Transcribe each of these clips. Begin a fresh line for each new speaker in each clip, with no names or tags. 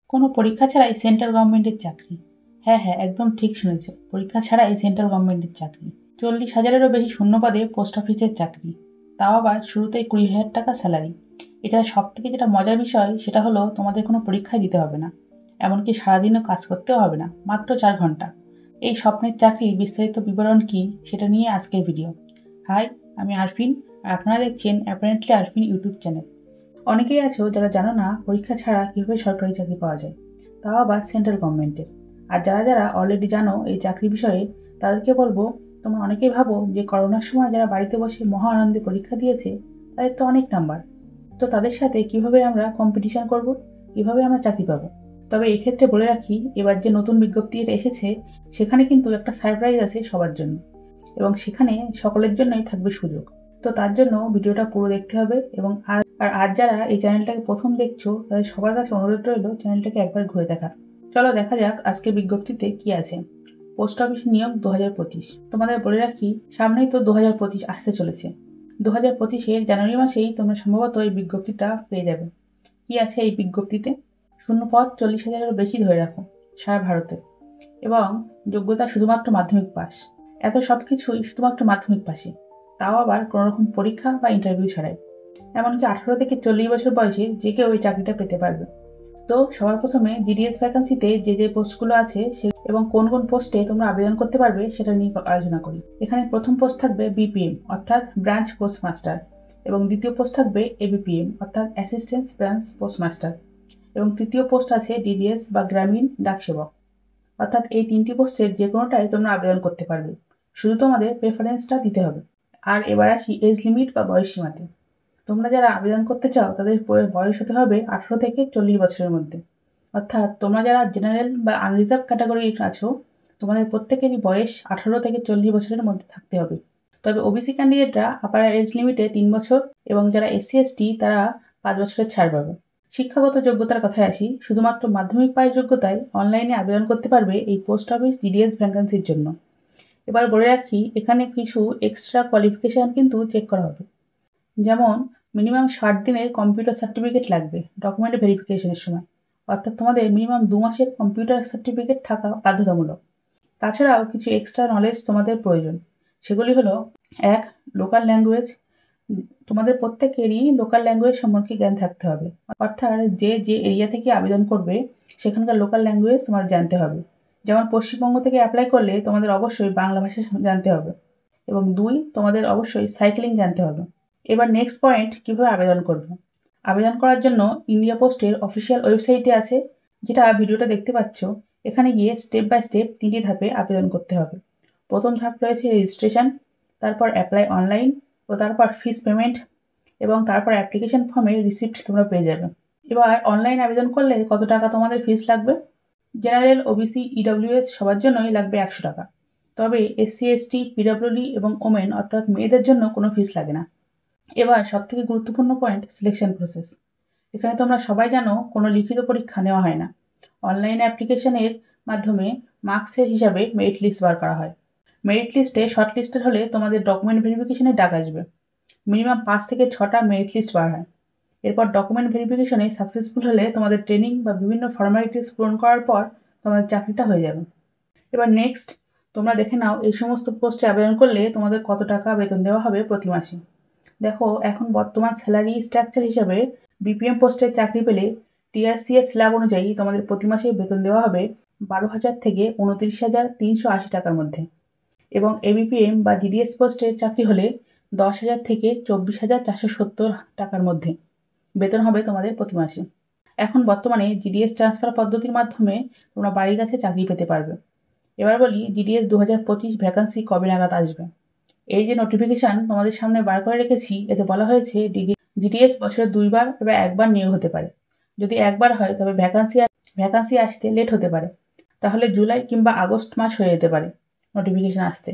কোনো পরীক্ষা ছাড়াই সেন্ট্রাল গভর্নমেন্টের চাকরি। হ্যাঁ, একদম ঠিক শুনেছ। পরীক্ষা ছাড়াই সেন্ট্রাল গভর্নমেন্টের চাকরি। 40,000-এরও বেশি শূন্যপদে পোস্ট অফিসের চাকরি। তাও আবার শুরুতেই 20,000 টাকা স্যালারি। এছাড়া সবথেকে যেটা মজার বিষয় সেটা হলো তোমাদের কোনো পরীক্ষাই দিতে হবে না। এমনকি সারাদিনও কাজ করতেও হবে না, মাত্র 4 ঘন্টা। এই স্বপ্নের চাকরির বিস্তারিত বিবরণ কী সেটা নিয়ে আজকের ভিডিও। হাই, আমি আরফিন, আর আপনারা দেখছেন অ্যাপারেন্টলি আরফিন ইউটিউব চ্যানেল। অনেকেই আছো যারা জানো না পরীক্ষা ছাড়া কীভাবে সরকারি চাকরি পাওয়া যায়, তাও আবার সেন্ট্রাল গভর্নমেন্টের। আর যারা অলরেডি জানো এই চাকরি বিষয়ে, তাদেরকে বলবো, তোমরা অনেকেই ভাবো যে করোনার সময় যারা বাড়িতে বসে মহা আনন্দে পরীক্ষা দিয়েছে তাদের তো অনেক নাম্বার, তো তাদের সাথে কিভাবে আমরা কম্পিটিশন করব, কিভাবে আমরা চাকরি পাবো। তবে এক্ষেত্রে বলে রাখি, এবার যে নতুন বিজ্ঞপ্তি এসেছে সেখানে কিন্তু একটা সারপ্রাইজ আছে সবার জন্য, এবং সেখানে সকলের জন্যই থাকবে সুযোগ। তো তার জন্য ভিডিওটা পুরো দেখতে হবে। এবং আজ যারা এই চ্যানেলটাকে প্রথম দেখছো তাদের সবার কাছে অনুরোধ রইল চ্যানেলটাকে একবার ঘুরে দেখার। চলো দেখা যাক আজকে বিজ্ঞপ্তিতে কি আছে। পোস্ট অফিস নিয়োগ 2025। তোমাদের বলে রাখি, সামনেই তো 2025 আসতে চলেছে। 2025-এর জানুয়ারি মাসেই তোমরা সম্ভবত এই বিজ্ঞপ্তিটা পেয়ে যাবে। কি আছে এই বিজ্ঞপ্তিতে? শূন্যপদ 40,000-এরও বেশি ধরে রাখো সারা ভারতে, এবং যোগ্যতা শুধুমাত্র মাধ্যমিক পাস। এত সব কিছুই শুধুমাত্র মাধ্যমিক পাশে, তাও আবার কোনোরকম পরীক্ষা বা ইন্টারভিউ ছাড়াই। এমনকি 18 থেকে 40 বছর বয়সে যে কেউ ওই চাকরিটা পেতে পারবে। তো সবার প্রথমে জিডিএস ভ্যাকান্সিতে যে পোস্টগুলো আছে এবং কোন কোন পোস্টে তোমরা আবেদন করতে পারবে সেটা নিয়ে আলোচনা করি। এখানে প্রথম পোস্ট থাকবে বিপিএম অর্থাৎ ব্রাঞ্চ পোস্টমাস্টার, এবং দ্বিতীয় পোস্ট থাকবে এবিপিএম অর্থাৎ অ্যাসিস্ট্যান্ট ব্রাঞ্চ পোস্টমাস্টার, এবং তৃতীয় পোস্ট আছে ডিডিএস বা গ্রামীণ ডাক সেবক। অর্থাৎ এই 3টি পোস্টের যে কোনোটাই তোমরা আবেদন করতে পারবে, শুধু তোমাদের প্রেফারেন্সটা দিতে হবে। আর এবার আসি এজ লিমিট বা বয়স সীমাতে। তোমরা যারা আবেদন করতে চাও তাদের বয়স হতে হবে 18 থেকে 40 বছরের মধ্যে। অর্থাৎ তোমরা যারা জেনারেল বা আনরিজার্ভ ক্যাটাগরির আছো, তোমাদের প্রত্যেকেরই বয়স 18 থেকে 40 বছরের মধ্যে থাকতে হবে। তবে ওবিসি ক্যান্ডিডেটরা আপার এজ লিমিটে 3 বছর, এবং যারা এসসি এসটি তারা 5 বছরের ছাড় পাবে। শিক্ষাগত যোগ্যতার কথায় আসি, শুধুমাত্র মাধ্যমিক পাস যোগ্যতায় অনলাইনে আবেদন করতে পারবে এই পোস্ট অফিস জিডিএস ভ্যাকান্সির জন্য। এবার বলে রাখি, এখানে কিছু এক্সট্রা কোয়ালিফিকেশান কিন্তু চেক করা হবে। যেমন মিনিমাম 60 দিনের কম্পিউটার সার্টিফিকেট লাগবে ডকুমেন্ট ভেরিফিকেশনের সময়, অর্থাৎ তোমাদের মিনিমাম 2 মাসের কম্পিউটার সার্টিফিকেট থাকা বাধ্যতামূলক। তাছাড়াও কিছু এক্সট্রা নলেজ তোমাদের প্রয়োজন, সেগুলি হলো: 1. Local language. তোমাদের প্রত্যেকেরই লোকাল ল্যাঙ্গুয়েজ সম্পর্কে জ্ঞান থাকতে হবে, অর্থাৎ যে এরিয়া থেকে আবেদন করবে সেখানকার লোকাল ল্যাঙ্গুয়েজ তোমাদের জানতে হবে। যেমন পশ্চিমবঙ্গ থেকে অ্যাপ্লাই করলে তোমাদের অবশ্যই বাংলা ভাষা জানতে হবে। এবং 2. তোমাদের অবশ্যই সাইক্লিং জানতে হবে। এবার নেক্সট পয়েন্ট, কীভাবে আবেদন করবে। আবেদন করার জন্য ইন্ডিয়া পোস্টের অফিসিয়াল ওয়েবসাইটে আছে, যেটা ভিডিওটা দেখতে পাচ্ছ। এখানে গিয়ে স্টেপ বাই স্টেপ 3টি ধাপে আবেদন করতে হবে। প্রথম ধাপ রয়েছে রেজিস্ট্রেশন, তারপর অ্যাপ্লাই অনলাইন, ও তারপর ফিস পেমেন্ট, এবং তারপর অ্যাপ্লিকেশন ফর্মের রিসিপ্ট তোমরা পেয়ে যাবে। এবার অনলাইন আবেদন করলে কত টাকা তোমাদের ফিস লাগবে? জেনারেল, ওবিসি, ইডব্লিউএস সবার জন্যই লাগবে 100 টাকা। তবে এসসি এসটি, পিডব্লিউডি এবং ওমেন অর্থাৎ মেয়েদের জন্য কোনো ফিস লাগে না। এবার সবথেকে গুরুত্বপূর্ণ পয়েন্ট, সিলেকশন প্রসেস। এখানে তোমরা সবাই জানো কোনো লিখিত পরীক্ষা নেওয়া হয় না। অনলাইন অ্যাপ্লিকেশনের মাধ্যমে মার্কসের হিসাবে মেরিট লিস্ট বার করা হয়। মেরিট লিস্টে শর্ট লিস্টেড হলে তোমাদের ডকুমেন্ট ভেরিফিকেশনে ডাক আসবে। মিনিমাম 5 থেকে 6টা মেরিট লিস্ট বার হয়। এরপর ডকুমেন্ট ভেরিফিকেশনে সাকসেসফুল হলে তোমাদের ট্রেনিং বা বিভিন্ন ফর্মালিটিস পূরণ করার পর তোমাদের চাকরিটা হয়ে যাবে। এবার নেক্সট, তোমরা দেখে নাও এই সমস্ত পোস্টে আবেদন করলে তোমাদের কত টাকা বেতন দেওয়া হবে প্রতি মাসে। দেখো, এখন বর্তমান স্যালারি স্ট্রাকচার হিসাবে বিপিএম পোস্টের চাকরি পেলে টিআরসিএস স্ল্যাব অনুযায়ী তোমাদের প্রতি মাসে বেতন দেওয়া হবে 12,000 থেকে 29,380 টাকার মধ্যে, এবং এবিপিএম বা জিডিএস পোস্টের চাকরি হলে 10,000 থেকে 24,470 টাকার মধ্যে বেতন হবে তোমাদের প্রতি মাসে। এখন বর্তমানে জিডিএস ট্রান্সফার পদ্ধতির মাধ্যমে তোমরা বাড়ির কাছে চাকরি পেতে পারবে। এবার বলি, জিডিএস 2025 ভ্যাকান্সি কবে নাগাদ আসবে। এই যে নোটিফিকেশান তোমাদের সামনে বার করে রেখেছি, এতে বলা হয়েছে জিডিএস বছরে 2 বার বা 1 বার নিয়োগ হতে পারে। যদি 1 বার হয় তবে ভ্যাকান্সি আসতে লেট হতে পারে, তাহলে জুলাই কিংবা আগস্ট মাস হয়ে যেতে পারে নোটিফিকেশান আসতে।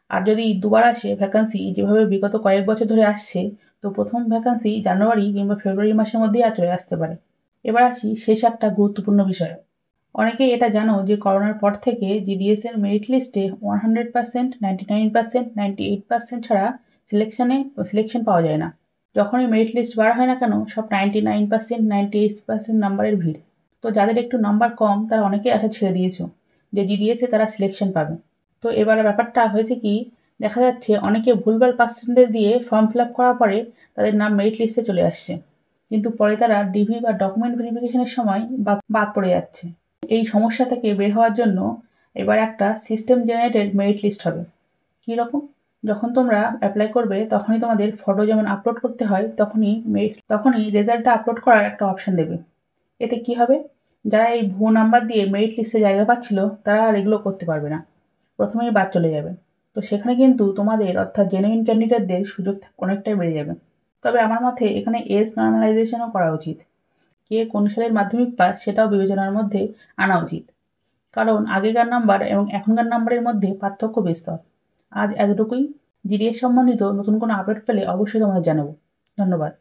আর যদি 2 বার আসে ভ্যাকান্সি, যেভাবে বিগত কয়েক বছর ধরে আসছে, তো প্রথম ভ্যাকান্সি জানুয়ারি কিংবা ফেব্রুয়ারি মাসের মধ্যেই চলে আসতে পারে। এবার আসি শেষ একটা গুরুত্বপূর্ণ বিষয়। অনেকেই এটা জানো যে করোনার পর থেকে জিডিএস এর মেরিট লিস্টে 100%, 99%, 98% ছাড়া সিলেকশন পাওয়া যায় না। যখনই মেরিট লিস্ট বার হয় না কেন, সব 99%, 98% নাম্বারের ভিড়। তো যাদের একটু নাম্বার কম তারা অনেকেই আশা ছেড়ে দিয়েছো যে জিডিএসে তারা সিলেকশন পাবে। তো এবারে ব্যাপারটা হয়েছে কি, দেখা যাচ্ছে অনেকে ভুলভাল পার্সেন্টেজ দিয়ে ফর্ম ফিল আপ করার পরে তাদের নাম মেরিট লিস্টে চলে আসছে, কিন্তু পরে তারা ডিভি বা ডকুমেন্ট ভেরিফিকেশনের সময় বাদ পড়ে যাচ্ছে। এই সমস্যা থেকে বের হওয়ার জন্য এবার একটা সিস্টেম জেনারেটেড মেরিট লিস্ট হবে। কী রকম? যখন তোমরা অ্যাপ্লাই করবে তখনই তোমাদের ফটো যেমন আপলোড করতে হয়, তখনই রেজাল্টটা আপলোড করার একটা অপশান দেবে। এতে কি হবে, যারা এই ভুয়ো নাম্বার দিয়ে মেরিট লিস্টে জায়গা পাচ্ছিল তারা আর এগুলো করতে পারবে না, প্রথমেই বাদ চলে যাবে। তো সেখানে কিন্তু তোমাদের অর্থাৎ জেনুইন ক্যান্ডিডেটদের সুযোগ অনেকটাই বেড়ে যাবে। তবে আমার মতে এখানে এজ নর্মালাইজেশনও করা উচিত। কে কোন সালের মাধ্যমিক পাস সেটাও বিবেচনার মধ্যে আনা উচিত, কারণ আগেকার নাম্বার এবং এখনকার নাম্বারের মধ্যে পার্থক্য বিস্তর। আজ এতটুকুই। জিডিএস সম্বন্ধিত নতুন কোনো আপডেট পেলে অবশ্যই তোমাদের জানাবো। ধন্যবাদ।